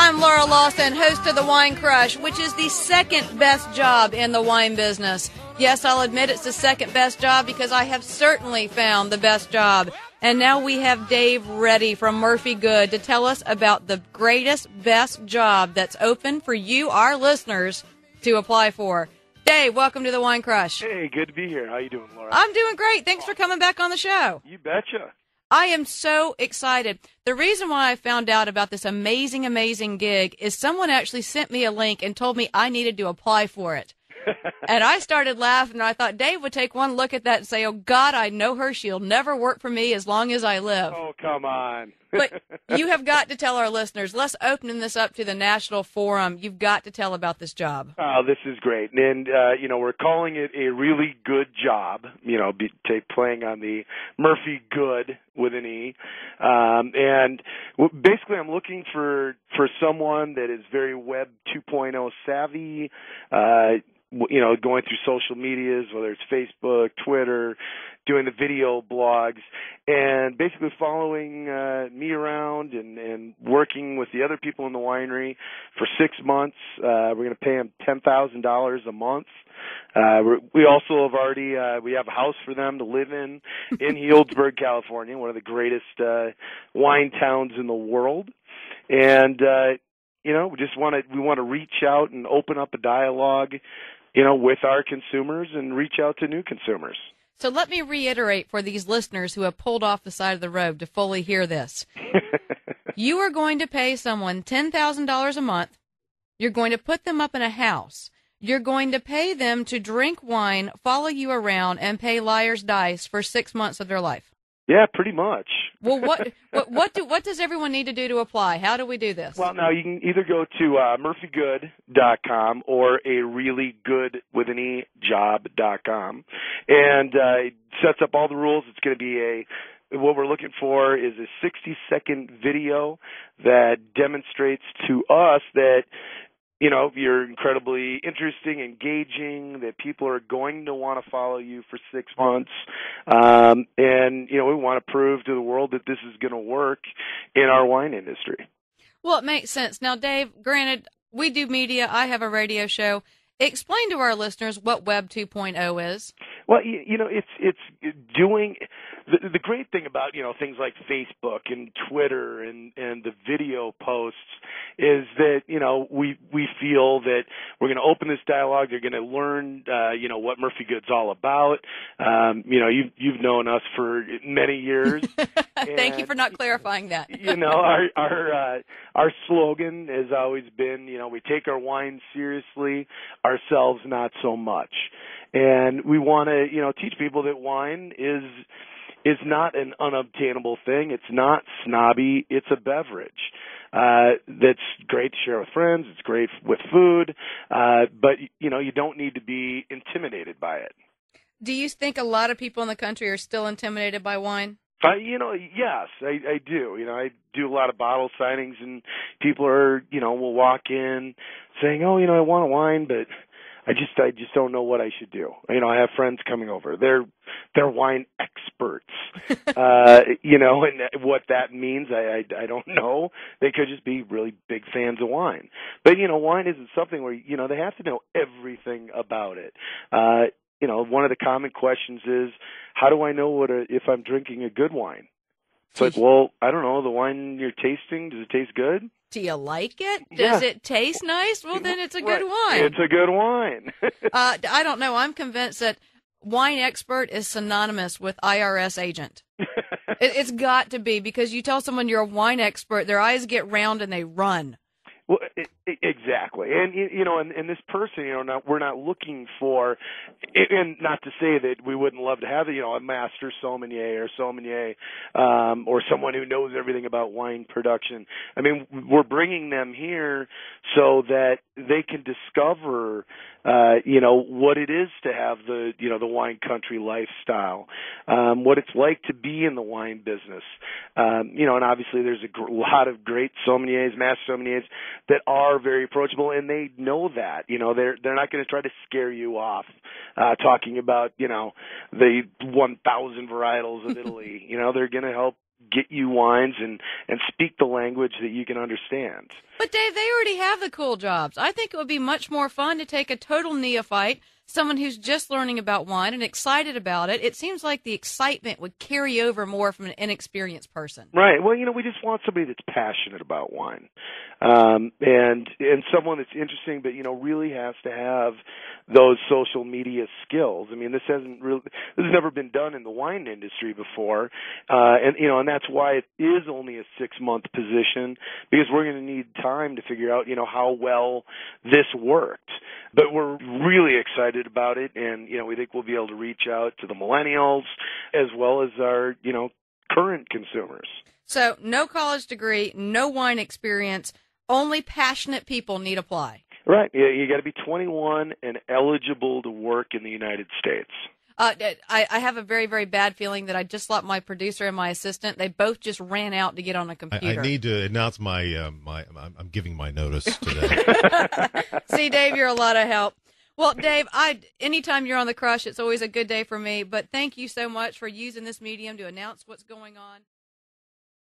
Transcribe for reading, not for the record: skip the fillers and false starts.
I'm Laura Lawson, host of The Wine Crush, which is the second best job in the wine business. Yes, I'll admit it's the second best job because I have certainly found the best job. And now we have Dave ready from Murphy Good to tell us about the greatest, best job that's open for you, our listeners, to apply for. Dave, welcome to The Wine Crush. Hey, good to be here. How you doing, Laura? I'm doing great. Thanks for coming back on the show. You betcha. I am so excited. The reason why I found out about this amazing, amazing gig is someone actually sent me a link and told me I needed to apply for it. And I started laughing, and I thought Dave would take one look at that and say, oh, God, I know her. She'll never work for me as long as I live. Oh, come on. But you have got to tell our listeners, let's open this up to the national forum. You've got to tell about this job. Oh, this is great. And, we're calling it a really good job, playing on the Murphy Good with an E. Basically, I'm looking for someone that is very Web 2.0 savvy, going through social medias, whether it's Facebook, Twitter, doing the video blogs, and basically following me around and working with the other people in the winery for 6 months. We're going to pay them $10,000 a month. We also have already we have a house for them to live in Healdsburg, California, one of the greatest wine towns in the world. And we want to reach out and open up a dialogue, with our consumers and reach out to new consumers. So let me reiterate for these listeners who have pulled off the side of the road to fully hear this. You are going to pay someone $10,000 a month. You're going to put them up in a house. You're going to pay them to drink wine, follow you around, and pay liar's dice for 6 months of their life. Yeah, pretty much. Well, what does everyone need to do to apply? How do we do this? Well, now you can either go to murphygood.com or a really good with an E job.com, and it sets up all the rules. It's going to be what we're looking for is a 60-second video that demonstrates to us that you're incredibly interesting, engaging, that people are going to want to follow you for 6 months. We want to prove to the world that this is going to work in our wine industry. Well, it makes sense. Now, Dave, granted, we do media. I have a radio show. Explain to our listeners what Web 2.0 is. Well, it's doing the great thing about things like Facebook and Twitter and the video posts is that we feel that we're going to open this dialogue. They're going to learn what Murphy Good's all about. You've known us for many years. Thank you for not clarifying that. Our slogan has always been we take our wine seriously, ourselves not so much. And we want to, teach people that wine is not an unobtainable thing. It's not snobby. It's a beverage that's great to share with friends. It's great with food, but you don't need to be intimidated by it. Do you think a lot of people in the country are still intimidated by wine? Yes, I do. I do a lot of bottle signings, and people will walk in saying, "Oh, I want a wine, but I just don't know what I should do." I have friends coming over. They're wine experts. And what that means, I don't know. They could just be really big fans of wine. But, wine isn't something where, they have to know everything about it. One of the common questions is, how do I know if I'm drinking a good wine? It's like, well, I don't know. The wine you're tasting, does it taste good? Do you like it? Does it taste nice? Well, then it's a good wine. It's a good wine. I don't know. I'm convinced that wine expert is synonymous with IRS agent. It's got to be, because you tell someone you're a wine expert, their eyes get round and they run. Well, exactly. And, and this person, we're not looking for, and not to say that we wouldn't love to have, a master sommelier or someone who knows everything about wine production. I mean, we're bringing them here so that they can discover, what it is to have the wine country lifestyle, what it's like to be in the wine business. And obviously there's a lot of great sommeliers, master sommeliers that are very approachable, and they know that. They're not going to try to scare you off talking about, the 1,000 varietals of Italy. They're going to help get you wines and speak the language that you can understand. But Dave, they already have the cool jobs. I think it would be much more fun to take a total neophyte, someone who's just learning about wine and excited about it. It seems like the excitement would carry over more from an inexperienced person. Right. Well, we just want somebody that's passionate about wine, and someone that's interesting, but really has to have those social media skills. I mean, this has never been done in the wine industry before, and that's why it is only a 6-month position, because we're going to need time to figure out how well this worked. But we're really excited about it, and we think we'll be able to reach out to the millennials as well as our current consumers. So no college degree, no wine experience, only passionate people need apply. Right. You got to be 21 and eligible to work in the United States. I have a very, very bad feeling that I just lost my producer and my assistant. They both just ran out to get on a computer. I need to announce I'm giving my notice today. See, Dave, you're a lot of help. Well, Dave, anytime you're on the Crush, it's always a good day for me. But thank you so much for using this medium to announce what's going on.